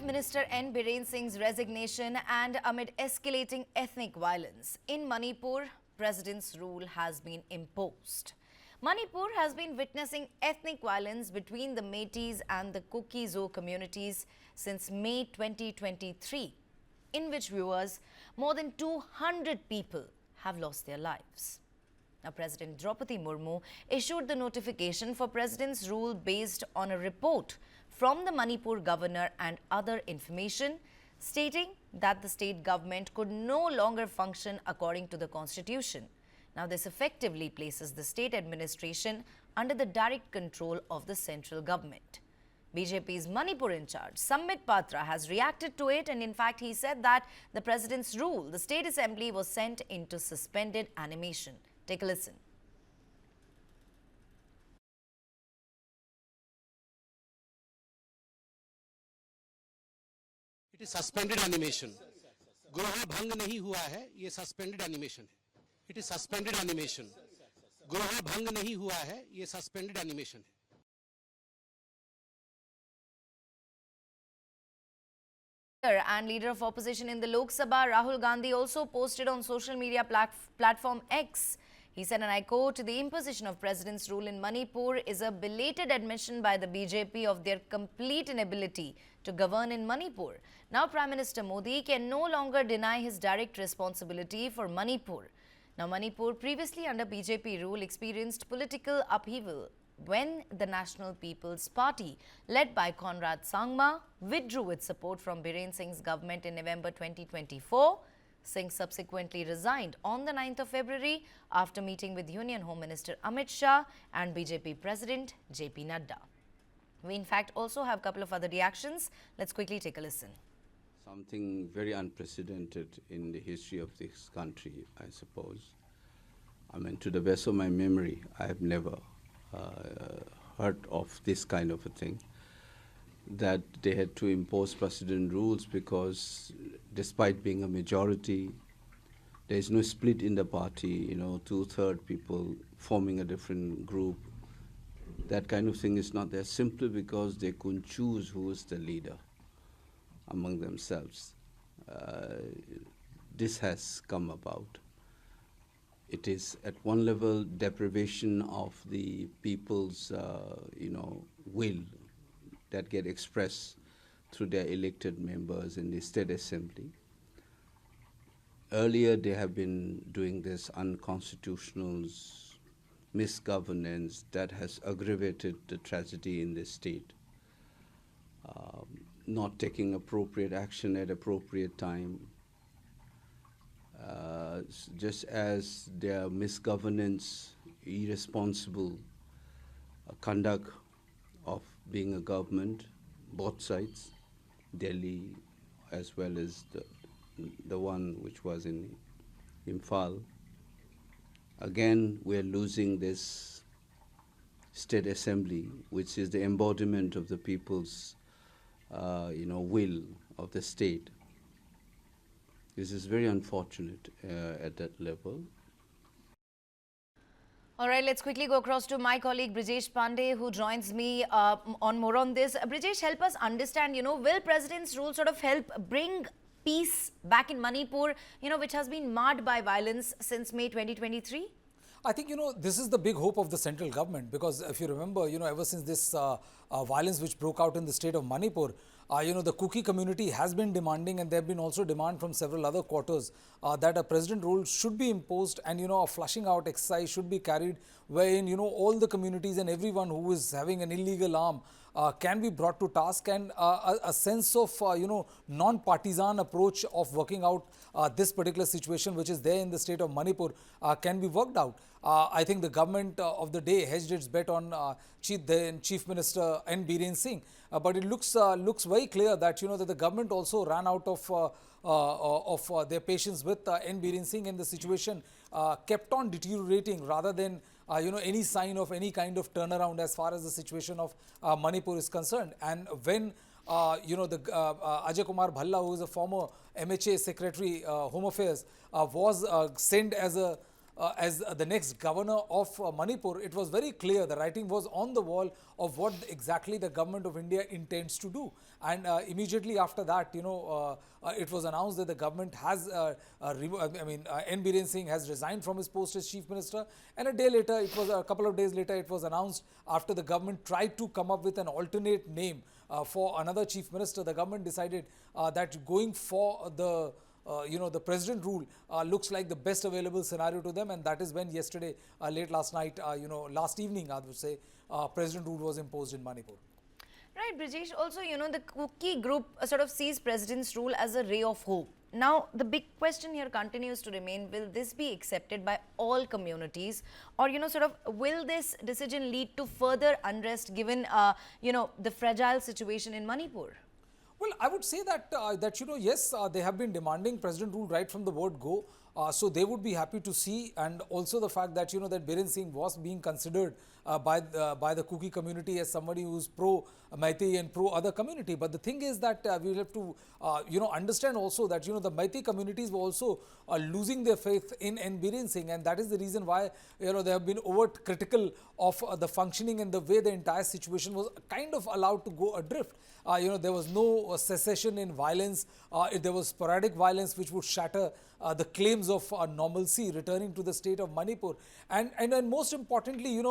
Minister N. Biren Singh's resignation and amid escalating ethnic violence in Manipur, President's rule has been imposed. Manipur has been witnessing ethnic violence between the Meiteis and the Kuki-Zo communities since May 2023, in which viewers, more than 200 people have lost their lives. Now, President Draupadi Murmu issued the notification for President's rule based on a report from the Manipur governor and other information stating that the state government could no longer function according to the constitution. Now, this effectively places the state administration under the direct control of the central government. BJP's Manipur in charge, Sambit Patra, has reacted to it, and in fact he said that the president's rule, the state assembly, was sent into suspended animation. Take a listen. It is suspended animation. Groha bhang nahi hua hai, ye suspended animation hai. It is suspended animation. Groha bhang nahi hua hai, ye suspended animation hai. And leader of opposition in the Lok Sabha, Rahul Gandhi, also posted on social media platform X. He said, and I quote, "The imposition of President's rule in Manipur is a belated admission by the BJP of their complete inability to govern in Manipur. Now, Prime Minister Modi can no longer deny his direct responsibility for Manipur." Now, Manipur, previously under BJP rule, experienced political upheaval when the National People's Party, led by Conrad Sangma, withdrew its support from Biren Singh's government in November 2024. Singh subsequently resigned on the 9th of February after meeting with Union Home Minister Amit Shah and BJP President JP Nadda. We in fact also have a couple of other reactions. Let's quickly take a listen. Something very unprecedented in the history of this country, I suppose. I mean, to the best of my memory, I have never heard of this kind of a thing, that they had to impose president rules because despite being a majority, there is no split in the party, 2/3 people forming a different group. That kind of thing is not there simply because they couldn't choose who is the leader among themselves. This has come about. It is at one level deprivation of the people's, will that get expressed through their elected members in the state assembly. Earlier, they have been doing this unconstitutional misgovernance that has aggravated the tragedy in the state. Not taking appropriate action at appropriate time. Just as their misgovernance, irresponsible conduct of being a government, both sides, Delhi as well as the one which was in Imphal. Again, we're losing this state assembly, which is the embodiment of the people's, will of the state. This is very unfortunate at that level. All right, let's quickly go across to my colleague Brijesh Pandey, who joins me on more on this. Brijesh, help us understand, will President's rule sort of help bring peace back in Manipur, which has been marred by violence since May 2023? I think, this is the big hope of the central government, because if you remember, ever since this violence which broke out in the state of Manipur, the Kuki community has been demanding, and there have been also demand from several other quarters that a president rule should be imposed, and a flushing out exercise should be carried wherein all the communities and everyone who is having an illegal arm can be brought to task, and a sense of non-partisan approach of working out this particular situation which is there in the state of Manipur can be worked out. I think the government of the day hedged its bet on Chief Minister N. Biren Singh, but it looks very clear that that the government also ran out of their patience with N. Biren Singh, and the situation kept on deteriorating rather than any sign of any kind of turnaround as far as the situation of Manipur is concerned. And when Ajay Kumar Bhalla, who is a former MHA Secretary, Home Affairs, was sent as a as the next governor of Manipur, it was very clear, the writing was on the wall of what exactly the government of India intends to do. And immediately after that, it was announced that the government has, N. Biren Singh has resigned from his post as chief minister. And a couple of days later, it was announced, after the government tried to come up with an alternate name for another chief minister, the government decided that going for the the president rule looks like the best available scenario to them, and that is when yesterday, late last night, last evening, I would say, president rule was imposed in Manipur. Right, Brijesh. Also, the Kuki group sort of sees president's rule as a ray of hope. Now, the big question here continues to remain, will this be accepted by all communities, or, will this decision lead to further unrest given, the fragile situation in Manipur? Well, I would say that, yes, they have been demanding president rule right from the word go. So they would be happy to see, and also the fact that, that Biren Singh was being considered by the Kuki community as somebody who's pro Meitei and pro other community. But the thing is that we will have to, understand also that, the Meitei communities were also losing their faith in N. Biren Singh, and that is the reason why, they have been overt critical of the functioning and the way the entire situation was kind of allowed to go adrift. There was no cessation in violence. There was sporadic violence which would shatter the claims of normalcy returning to the state of Manipur. And most importantly,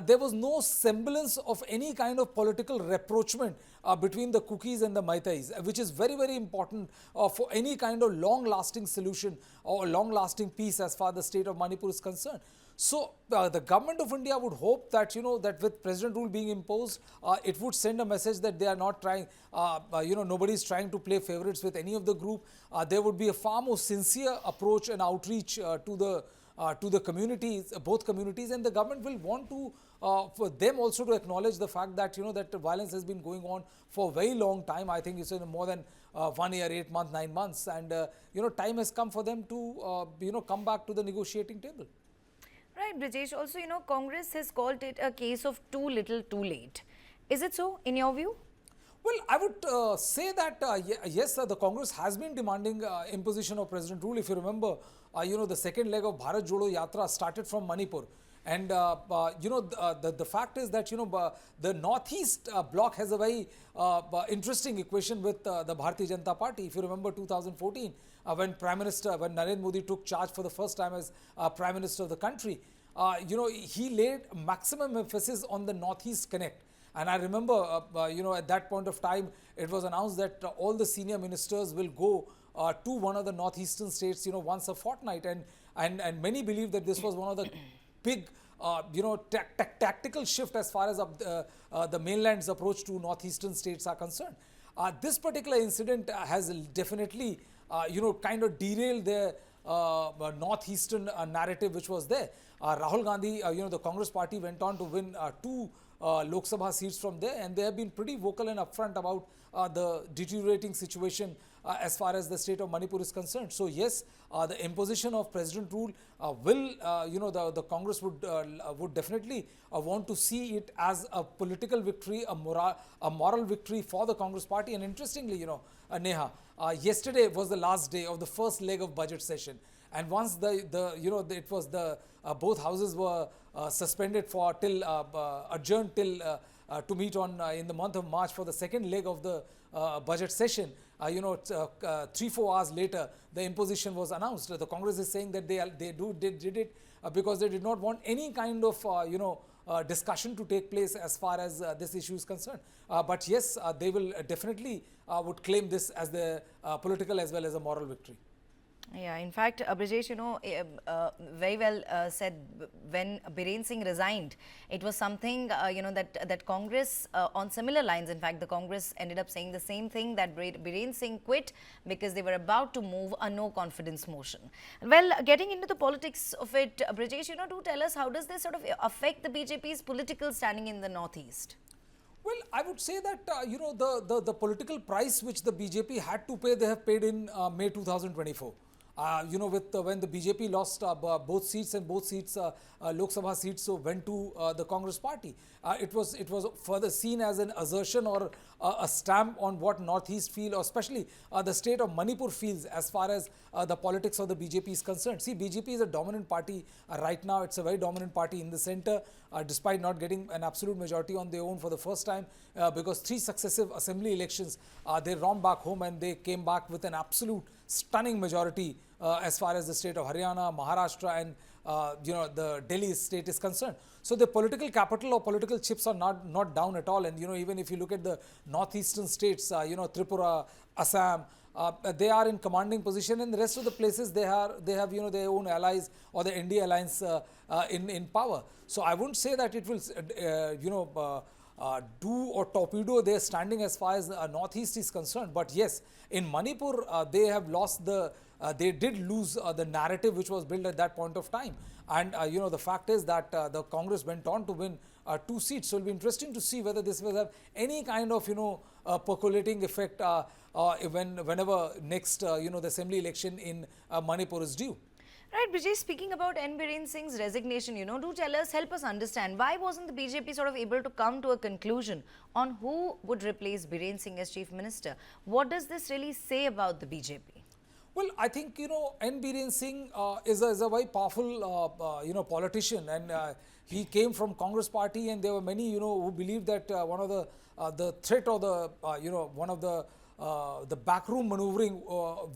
there was no semblance of any kind of political rapprochement between the Kukis and the Meiteis, which is very, very important for any kind of long-lasting solution or long-lasting peace as far as the state of Manipur is concerned. So, the government of India would hope that, that with president rule being imposed, it would send a message that they are not trying, nobody is trying to play favorites with any of the group. There would be a far more sincere approach and outreach to the communities, both communities, and the government will want to, for them also to acknowledge the fact that, that violence has been going on for a very long time. I think it's more than 1 year, 8 months, 9 months, and, time has come for them to, come back to the negotiating table. Right, Brijesh. Also, Congress has called it a case of too little, too late. Is it so, in your view? Well, I would say that, yes, the Congress has been demanding imposition of president rule. If you remember, the second leg of Bharat Jodo Yatra started from Manipur. And, the fact is that, the Northeast bloc has a very interesting equation with the Bharatiya Janata Party. If you remember 2014, when Narendra Modi took charge for the first time as Prime Minister of the country, he laid maximum emphasis on the Northeast Connect. And I remember, at that point of time, it was announced that all the senior ministers will go to one of the northeastern states, once a fortnight. And many believe that this was one of the big, tactical shift as far as the mainland's approach to northeastern states are concerned. This particular incident has definitely, kind of derailed their northeastern narrative which was there. Rahul Gandhi, the Congress party went on to win 2 Lok Sabha seats from there, and they have been pretty vocal and upfront about the deteriorating situation as far as the state of Manipur is concerned. So yes, the imposition of president rule will, the Congress would definitely want to see it as a political victory, a moral victory for the Congress party. And interestingly, Neha, yesterday was the last day of the first leg of budget session. And once both houses were suspended for adjourned till to meet on in the month of March for the second leg of the budget session. 3-4 hours later, the imposition was announced. The Congress is saying that they did it because they did not want any kind of discussion to take place as far as this issue is concerned. But yes, they will definitely would claim this as the political as well as a moral victory. Yeah, in fact, Brijesh, very well said. When Biren Singh resigned, it was something, that Congress, on similar lines, in fact, the Congress ended up saying the same thing, that Biren Singh quit because they were about to move a no confidence motion. Well, getting into the politics of it, Brijesh, do tell us, how does this sort of affect the BJP's political standing in the Northeast? Well, I would say that, the political price which the BJP had to pay, they have paid in May 2024. When the BJP lost both seats and both seats, Lok Sabha seats, so went to the Congress party. It was further seen as an assertion or a stamp on what Northeast feel, or especially the state of Manipur feels as far as the politics of the BJP is concerned. See, BJP is a dominant party right now. It's a very dominant party in the center, despite not getting an absolute majority on their own for the first time, because 3 successive assembly elections, they romped back home and they came back with an absolute stunning majority as far as the state of Haryana, Maharashtra and the Delhi state is concerned. So the political capital or political chips are not down at all. And even if you look at the northeastern states, Tripura, Assam, they are in commanding position, and the rest of the places they have their own allies or the NDA alliance in power. So I wouldn't say that it will do or torpedo their standing as far as Northeast is concerned. But yes, in Manipur, they have lost they did lose the narrative which was built at that point of time. And, the fact is that the Congress went on to win 2 seats. So it will be interesting to see whether this will have any kind of, percolating effect whenever next, the assembly election in Manipur is due. Right, Brijesh, speaking about N. Biren Singh's resignation, do tell us, help us understand, why wasn't the BJP sort of able to come to a conclusion on who would replace Biren Singh as Chief Minister? What does this really say about the BJP? Well, I think, N. Biren Singh is a very powerful, politician, and he came from Congress party, and there were many, who believed that one of the threat or the, one of the backroom maneuvering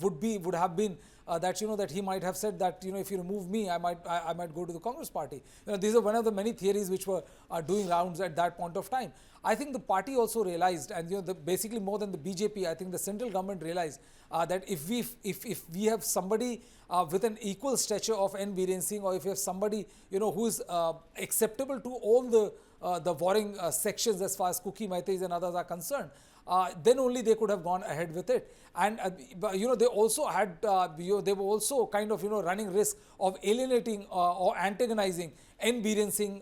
would have been that he might have said that if you remove me, I might go to the Congress party. These are one of the many theories which were doing rounds at that point of time. I think the party also realized, and basically more than the BJP, I think the central government realized that if we have somebody with an equal stature of N. Biren Singh, or if you have somebody who is acceptable to all the warring sections as far as Kuki, Meiteis and others are concerned, then only they could have gone ahead with it. And they also had they were also kind of running risk of alienating or antagonizing N. Biren Singh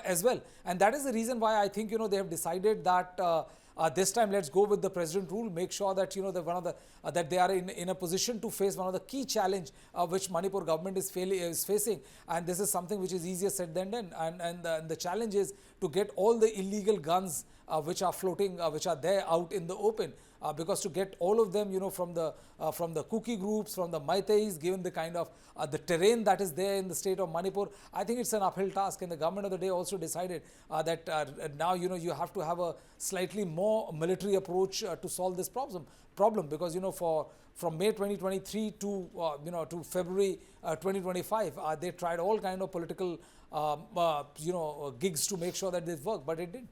as well. And that is the reason why I think they have decided that this time let's go with the president rule, make sure that that they are in a position to face one of the key challenge which Manipur government is facing, and this is something which is easier said than done. And the challenge is to get all the illegal guns which are floating, which are there out in the open, because to get all of them, from the Kuki groups, from the Meiteis, given the kind of the terrain that is there in the state of Manipur, I think it's an uphill task. And the government of the day also decided that now you have to have a slightly more military approach to solve this problem, because from May 2023 to February 2025, they tried all kind of political gigs to make sure that this worked, but it didn't.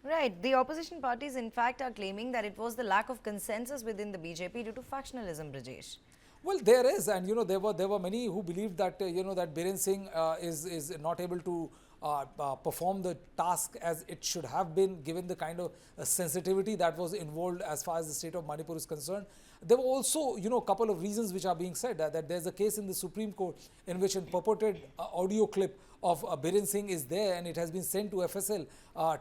Right. The opposition parties, in fact, are claiming that it was the lack of consensus within the BJP due to factionalism, Brijesh. Well, there is, and there were many who believed that that Biren Singh is not able to perform the task as it should have been, given the kind of sensitivity that was involved as far as the state of Manipur is concerned. There were also a couple of reasons which are being said, that there's a case in the Supreme Court in which a purported audio clip of Biren Singh is there, and it has been sent to FSL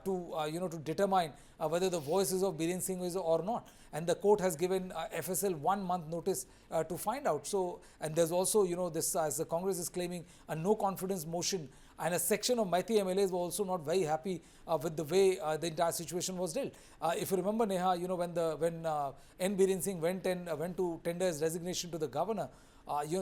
to determine whether the voice is of Biren Singh is or not. And the court has given FSL 1 month notice to find out. So, and there's also this, as the Congress is claiming, a no confidence motion, and a section of Meitei MLAs were also not very happy with the way the entire situation was dealt. If you remember, Neha, when N. Biren Singh went to tender his resignation to the governor,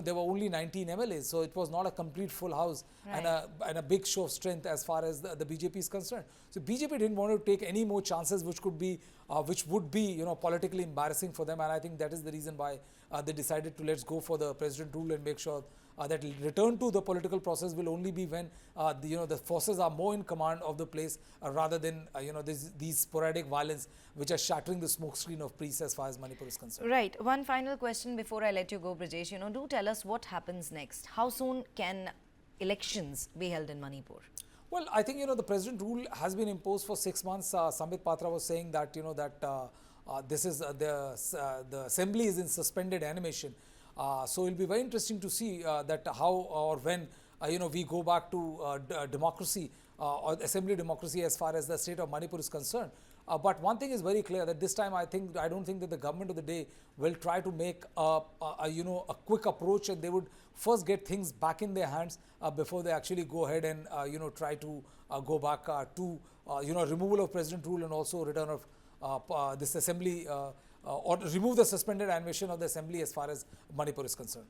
there were only 19 MLAs, so it was not a complete full house, right, and a big show of strength as far as the BJP is concerned. So BJP didn't want to take any more chances which would be politically embarrassing for them, and I think that is the reason why they decided to let's go for the president rule and make sure that return to the political process will only be when the forces are more in command of the place, rather than these sporadic violence which are shattering the smokescreen of peace as far as Manipur is concerned. Right. One final question before I let you go, Brijesh. Do tell us what happens next. How soon can elections be held in Manipur? Well, I think the president rule has been imposed for 6 months. Sambit Patra was saying that this is the assembly is in suspended animation. So it will be very interesting to see that how or when we go back to democracy or assembly democracy as far as the state of Manipur is concerned. But one thing is very clear, that this time I don't think that the government of the day will try to make a quick approach, and they would first get things back in their hands before they actually go ahead and try to go back to removal of president rule, and also return of this assembly or remove the suspended animation of the assembly as far as Manipur is concerned.